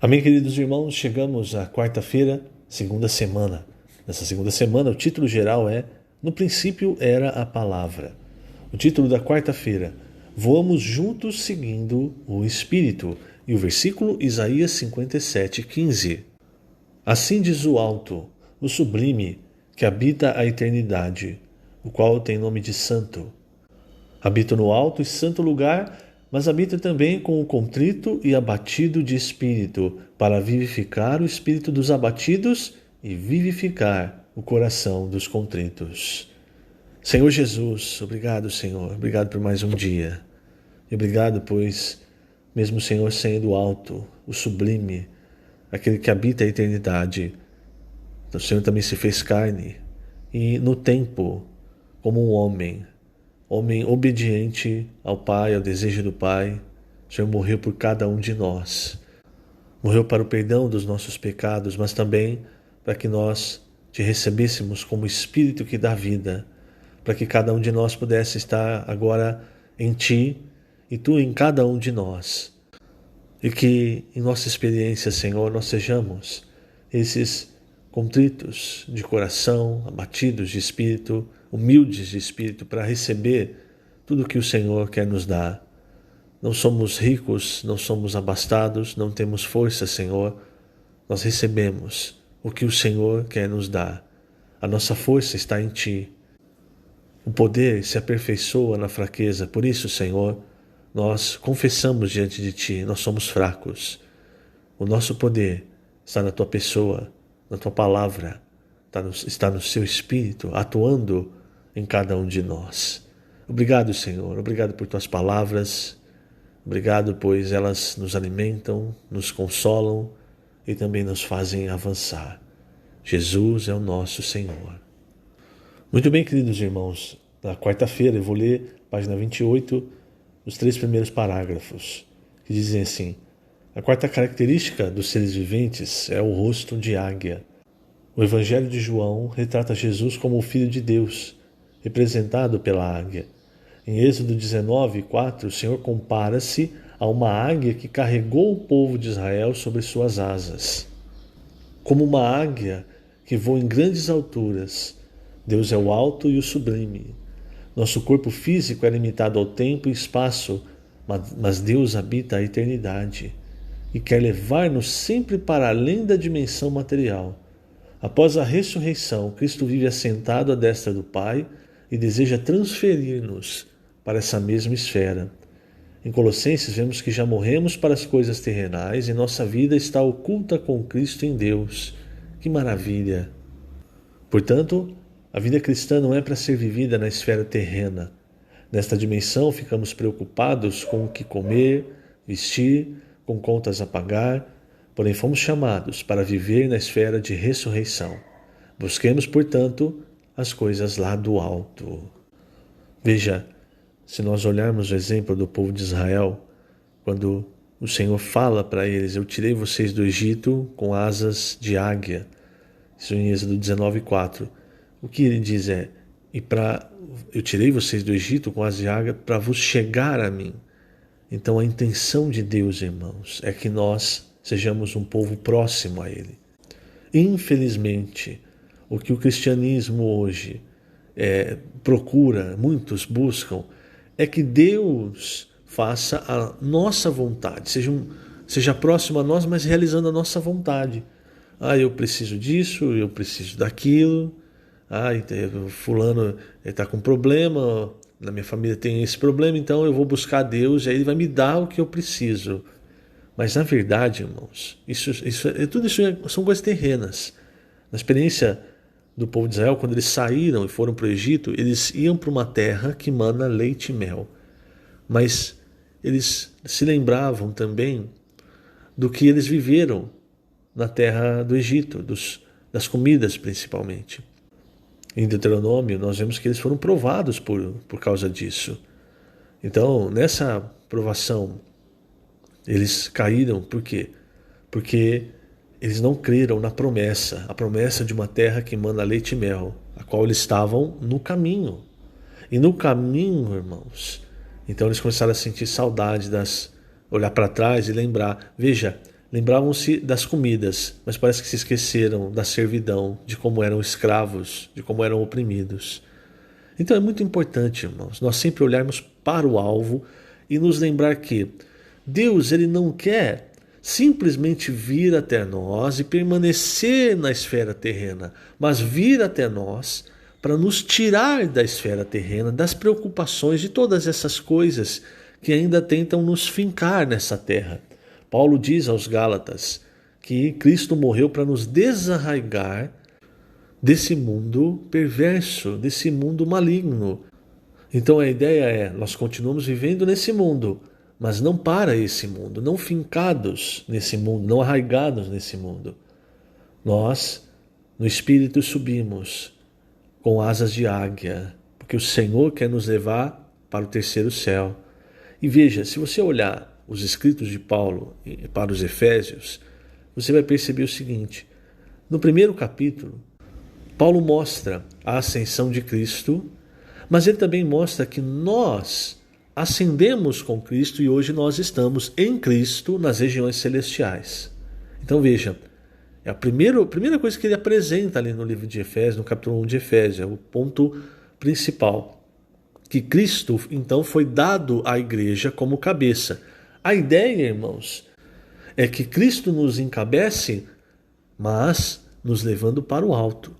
Amém, queridos irmãos, chegamos à quarta-feira, segunda semana. Nessa segunda semana, o título geral é No princípio era a palavra. O título da quarta-feira, Voamos juntos seguindo o Espírito. E o versículo Isaías 57:15. Assim diz o alto, o sublime, que habita a eternidade, o qual tem nome de santo. Habito no alto e santo lugar, mas habita também com o contrito e abatido de espírito, para vivificar o espírito dos abatidos e vivificar o coração dos contritos. Senhor Jesus, obrigado, Senhor, obrigado por mais um dia. E obrigado, pois, mesmo o Senhor sendo alto, o sublime, aquele que habita a eternidade, o Senhor também se fez carne e no tempo, como um homem obediente ao Pai, ao desejo do Pai. O Senhor morreu por cada um de nós. Morreu para o perdão dos nossos pecados, mas também para que nós te recebêssemos como Espírito que dá vida, para que cada um de nós pudesse estar agora em Ti e Tu em cada um de nós. E que em nossa experiência, Senhor, nós sejamos esses contritos de coração, abatidos de espírito, humildes de espírito, para receber tudo que o Senhor quer nos dar. Não somos ricos, não somos abastados, não temos força, Senhor. Nós recebemos o que o Senhor quer nos dar. A nossa força está em Ti. O poder se aperfeiçoa na fraqueza. Por isso, Senhor, nós confessamos diante de Ti, nós somos fracos. O nosso poder está na Tua pessoa, na Tua palavra, está no Seu Espírito, atuando em cada um de nós. Obrigado, Senhor, obrigado por Tuas palavras, obrigado, pois elas nos alimentam, nos consolam e também nos fazem avançar. Jesus é o nosso Senhor. Muito bem, queridos irmãos, na quarta-feira eu vou ler página 28, os 3 primeiros parágrafos, que dizem assim: a quarta característica dos seres viventes é o rosto de águia. O Evangelho de João retrata Jesus como o Filho de Deus, representado pela águia. Em Êxodo 19:4, o Senhor compara-se a uma águia que carregou o povo de Israel sobre suas asas. Como uma águia que voa em grandes alturas, Deus é o alto e o sublime. Nosso corpo físico é limitado ao tempo e espaço, mas Deus habita a eternidade e quer levar-nos sempre para além da dimensão material. Após a ressurreição, Cristo vive assentado à destra do Pai e deseja transferir-nos para essa mesma esfera. Em Colossenses vemos que já morremos para as coisas terrenais e nossa vida está oculta com Cristo em Deus. Que maravilha! Portanto, a vida cristã não é para ser vivida na esfera terrena. Nesta dimensão, ficamos preocupados com o que comer, vestir, com contas a pagar, porém fomos chamados para viver na esfera de ressurreição. Busquemos, portanto, as coisas lá do alto. Veja, se nós olharmos o exemplo do povo de Israel, quando o Senhor fala para eles: eu tirei vocês do Egito com asas de águia. Isso em Êxodo 19:4. O que ele diz é: eu tirei vocês do Egito com asas de águia para vos chegar a mim. Então a intenção de Deus, irmãos, é que nós sejamos um povo próximo a Ele. Infelizmente, o que o cristianismo hoje procura, muitos buscam, é que Deus faça a nossa vontade, seja próximo a nós, mas realizando a nossa vontade. Eu preciso disso, eu preciso daquilo, fulano está com problema, na minha família tem esse problema, então eu vou buscar Deus e aí Ele vai me dar o que eu preciso. Mas na verdade, irmãos, tudo isso são coisas terrenas. Na experiência do povo de Israel, quando eles saíram e foram para o Egito, eles iam para uma terra que mana leite e mel. Mas eles se lembravam também do que eles viveram na terra do Egito, das comidas principalmente. Em Deuteronômio, nós vemos que eles foram provados por causa disso. Então, nessa provação, eles caíram. Por quê? Porque eles não creram na promessa, a promessa de uma terra que mana leite e mel, a qual eles estavam no caminho. E no caminho, irmãos, então eles começaram a sentir saudade olhar para trás e lembrar. Veja, Lembravam-se das comidas, mas parece que se esqueceram da servidão, de como eram escravos, de como eram oprimidos. Então é muito importante, irmãos, nós sempre olharmos para o alvo e nos lembrar que Deus, ele não quer simplesmente vir até nós e permanecer na esfera terrena, mas vir até nós para nos tirar da esfera terrena, das preocupações, de todas essas coisas que ainda tentam nos fincar nessa terra. Paulo diz aos Gálatas que Cristo morreu para nos desarraigar desse mundo perverso, desse mundo maligno. Então a ideia é, nós continuamos vivendo nesse mundo, mas não para esse mundo, não fincados nesse mundo, não arraigados nesse mundo. Nós, no Espírito, subimos com asas de águia, porque o Senhor quer nos levar para o terceiro céu. E veja, se você olhar os escritos de Paulo para os Efésios, você vai perceber o seguinte: no primeiro capítulo, Paulo mostra a ascensão de Cristo, mas ele também mostra que nós ascendemos com Cristo e hoje nós estamos em Cristo nas regiões celestiais. Então veja, é a primeira coisa que ele apresenta ali no livro de Efésios, no capítulo 1 de Efésios, é o ponto principal. Que Cristo, então, foi dado à igreja como cabeça. A ideia, irmãos, é que Cristo nos encabece, mas nos levando para o alto,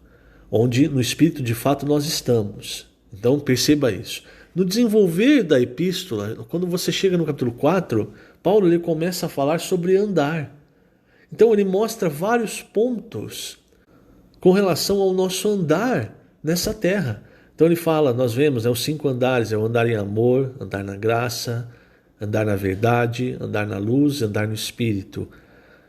onde no Espírito de fato nós estamos. Então perceba isso. No desenvolver da epístola, quando você chega no capítulo 4, Paulo ele começa a falar sobre andar. Então ele mostra vários pontos com relação ao nosso andar nessa terra. Então ele fala, nós vemos os 5 andares, é o andar em amor, andar na graça, andar na verdade, andar na luz, andar no Espírito.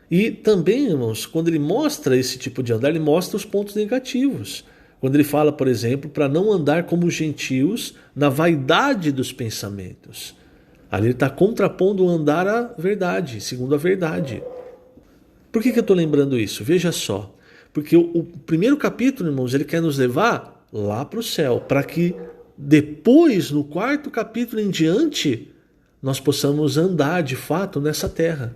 E também, irmãos, quando ele mostra esse tipo de andar, ele mostra os pontos negativos. Quando ele fala, por exemplo, para não andar como os gentios na vaidade dos pensamentos. Ali ele está contrapondo o andar à verdade, segundo a verdade. Por que eu estou lembrando isso? Veja só. Porque o primeiro capítulo, irmãos, ele quer nos levar lá para o céu, para que depois, no 4º capítulo em diante, nós possamos andar de fato nessa terra.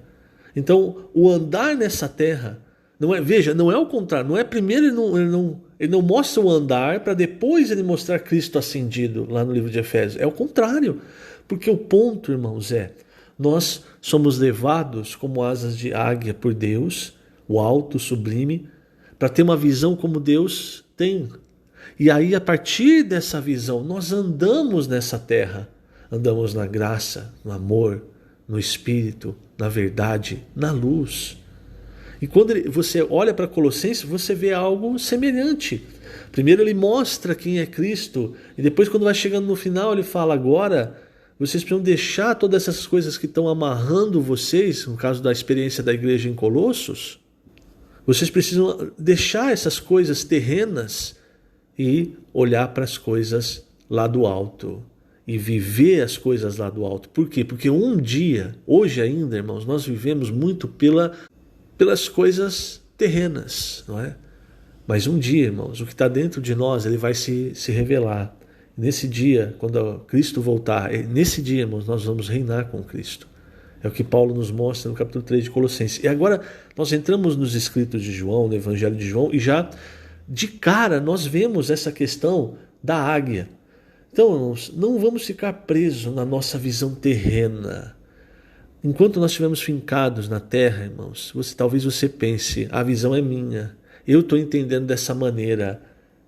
Então, o andar nessa terra, não é, veja, não é o contrário, não é primeiro ele não mostra o andar para depois ele mostrar Cristo ascendido lá no livro de Efésios. É o contrário, porque o ponto, irmãos, nós somos levados como asas de águia por Deus, o alto, o sublime, para ter uma visão como Deus tem. E aí, a partir dessa visão, nós andamos nessa terra. Andamos na graça, no amor, no Espírito, na verdade, na luz. E quando você olha para Colossenses, você vê algo semelhante. Primeiro ele mostra quem é Cristo, e depois quando vai chegando no final ele fala, agora vocês precisam deixar todas essas coisas que estão amarrando vocês, no caso da experiência da igreja em Colossos, vocês precisam deixar essas coisas terrenas e olhar para as coisas lá do alto. E viver as coisas lá do alto. Por quê? Porque um dia, hoje ainda, irmãos, nós vivemos muito pelas coisas terrenas, não é? Mas um dia, irmãos, o que está dentro de nós, ele vai se revelar. Nesse dia, quando Cristo voltar, nesse dia, irmãos, nós vamos reinar com Cristo. É o que Paulo nos mostra no capítulo 3 de Colossenses. E agora nós entramos nos escritos de João, no Evangelho de João, e já de cara nós vemos essa questão da águia. Então, irmãos, não vamos ficar presos na nossa visão terrena. Enquanto nós estivermos fincados na terra, irmãos, talvez você pense, a visão é minha, eu estou entendendo dessa maneira,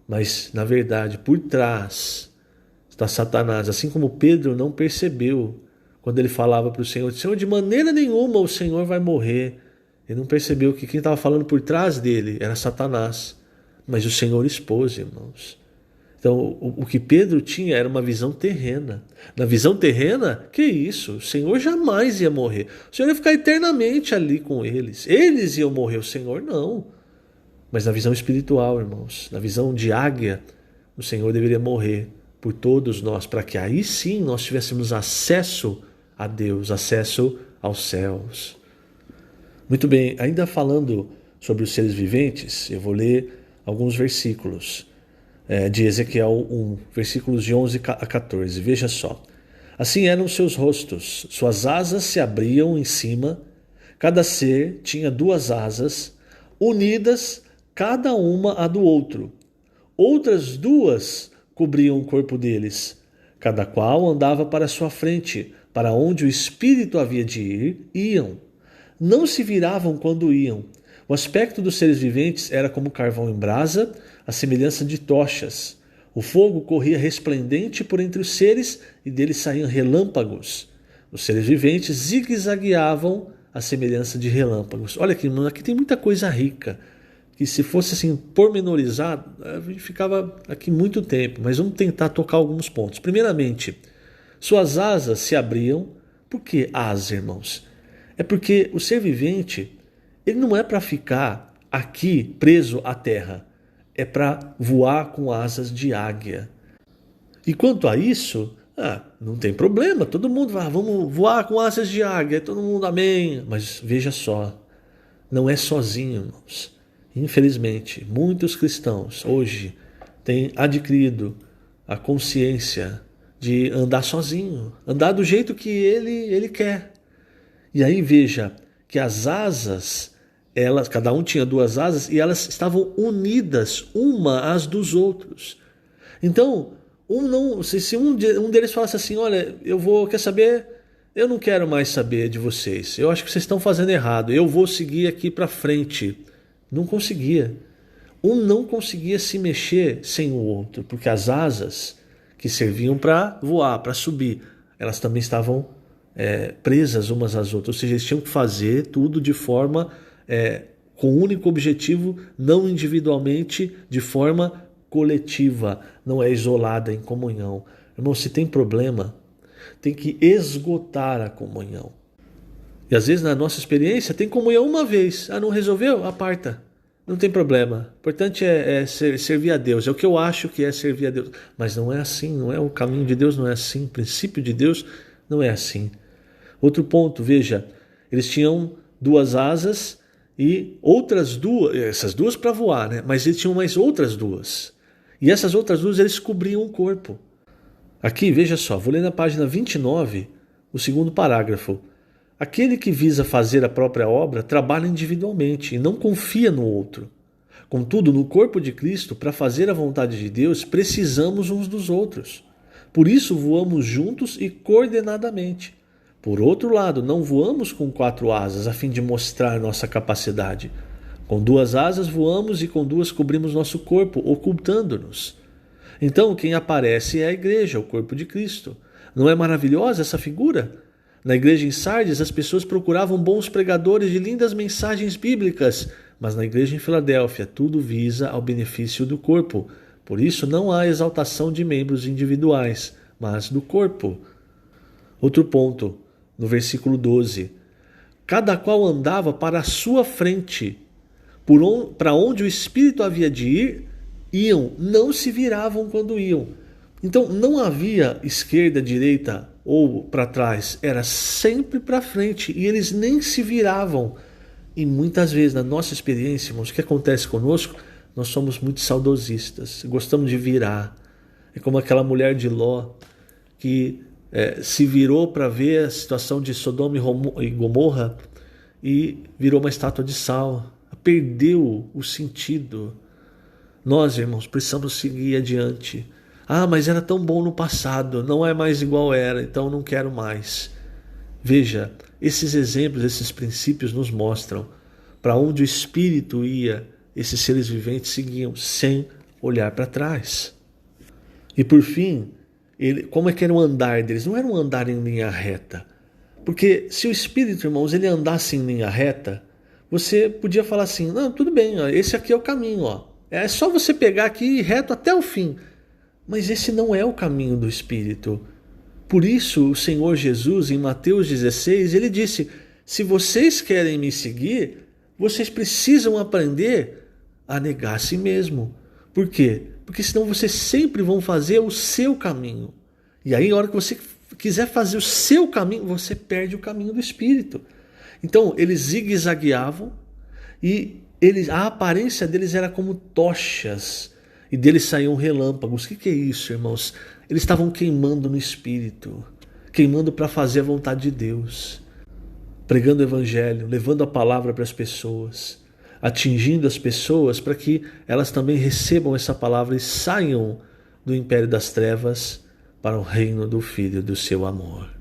mas, na verdade, por trás está Satanás. Assim como Pedro não percebeu quando ele falava para o Senhor, Senhor, de maneira nenhuma o Senhor vai morrer. Ele não percebeu que quem estava falando por trás dele era Satanás, mas o Senhor expôs, irmãos. Então, o que Pedro tinha era uma visão terrena. Na visão terrena, que isso? O Senhor jamais ia morrer. O Senhor ia ficar eternamente ali com eles. Eles iam morrer, o Senhor não. Mas na visão espiritual, irmãos, na visão de águia, o Senhor deveria morrer por todos nós, para que aí sim nós tivéssemos acesso a Deus, acesso aos céus. Muito bem, ainda falando sobre os seres viventes, eu vou ler alguns versículos de Ezequiel 1, versículos de 11 a 14. Veja só. Assim eram seus rostos, suas asas se abriam em cima, Cada ser tinha 2 asas, unidas cada uma à do outro. Outras 2 cobriam o corpo deles. Cada qual andava para sua frente, para onde o espírito havia de ir, iam. Não se viravam quando iam. O aspecto dos seres viventes era como carvão em brasa, a semelhança de tochas. O fogo corria resplendente por entre os seres e deles saíam relâmpagos. Os seres viventes zigue-zagueavam à semelhança de relâmpagos. Olha aqui, aqui tem muita coisa rica, que se fosse assim pormenorizado, a gente ficava aqui muito tempo, mas vamos tentar tocar alguns pontos. Primeiramente, suas asas se abriam. Por que asas, irmãos? É porque o ser vivente, ele não é para ficar aqui preso à terra, é para voar com asas de águia. E quanto a isso, não tem problema, todo mundo vai, vamos voar com asas de águia, todo mundo amém. Mas veja só, não é sozinho, irmãos. Infelizmente, muitos cristãos hoje têm adquirido a consciência de andar sozinho, andar do jeito que ele quer. E aí veja que as asas, cada um tinha 2 asas e elas estavam unidas uma às dos outros. Então, se um deles falasse assim, olha, quer saber? Eu não quero mais saber de vocês. Eu acho que vocês estão fazendo errado. Eu vou seguir aqui para frente. Não conseguia. Um não conseguia se mexer sem o outro, porque as asas que serviam para voar, para subir, elas também estavam presas umas às outras. Ou seja, eles tinham que fazer tudo de forma com o único objetivo, não individualmente, de forma coletiva, não é isolada em comunhão. Irmão, se tem problema, tem que esgotar a comunhão. E às vezes na nossa experiência tem comunhão uma vez, não resolveu? Aparta, não tem problema. O importante é servir a Deus, é o que eu acho que é servir a Deus. Mas não é assim, não é o caminho de Deus, não é assim, o princípio de Deus não é assim. Outro ponto, veja, eles tinham 2 asas e outras 2, essas 2 para voar, né? Mas eles tinham mais outras 2. E essas outras 2 eles cobriam o corpo. Aqui, veja só, vou ler na página 29, o 2º parágrafo. Aquele que visa fazer a própria obra trabalha individualmente e não confia no outro. Contudo, no corpo de Cristo, para fazer a vontade de Deus, precisamos uns dos outros. Por isso voamos juntos e coordenadamente. Por outro lado, não voamos com 4 asas a fim de mostrar nossa capacidade. Com 2 asas voamos e com 2 cobrimos nosso corpo, ocultando-nos. Então, quem aparece é a igreja, o corpo de Cristo. Não é maravilhosa essa figura? Na igreja em Sardes, as pessoas procuravam bons pregadores de lindas mensagens bíblicas, mas na igreja em Filadélfia, tudo visa ao benefício do corpo. Por isso, não há exaltação de membros individuais, mas do corpo. Outro ponto, no versículo 12. Cada qual andava para a sua frente, para onde o Espírito havia de ir, iam, não se viravam quando iam. Então, não havia esquerda, direita ou para trás, era sempre para frente e eles nem se viravam. E muitas vezes, na nossa experiência, irmãos, o que acontece conosco? Nós somos muito saudosistas, gostamos de virar. É como aquela mulher de Ló que se virou para ver a situação de Sodoma e Gomorra e virou uma estátua de sal, perdeu o sentido. Nós, irmãos, precisamos seguir adiante. Mas era tão bom no passado, não é mais igual era, então não quero mais. Veja, esses exemplos, esses princípios nos mostram para onde o Espírito ia, esses seres viventes seguiam sem olhar para trás. E por fim, como é que era o andar deles? Não era um andar em linha reta. Porque se o Espírito, irmãos, ele andasse em linha reta, você podia falar assim, não, tudo bem, esse aqui é o caminho, é só você pegar aqui reto até o fim. Mas esse não é o caminho do Espírito. Por isso, o Senhor Jesus, em Mateus 16, ele disse, se vocês querem me seguir, vocês precisam aprender a negar a si mesmo. Por quê? Porque senão vocês sempre vão fazer o seu caminho. E aí, na hora que você quiser fazer o seu caminho, você perde o caminho do Espírito. Então, eles zigue-zagueavam e a aparência deles era como tochas. E deles saíam relâmpagos. O que é isso, irmãos? Eles estavam queimando no Espírito. Queimando para fazer a vontade de Deus. pregando o evangelho, levando a palavra para as pessoas, atingindo as pessoas para que elas também recebam essa palavra e saiam do império das trevas para o reino do Filho do seu amor.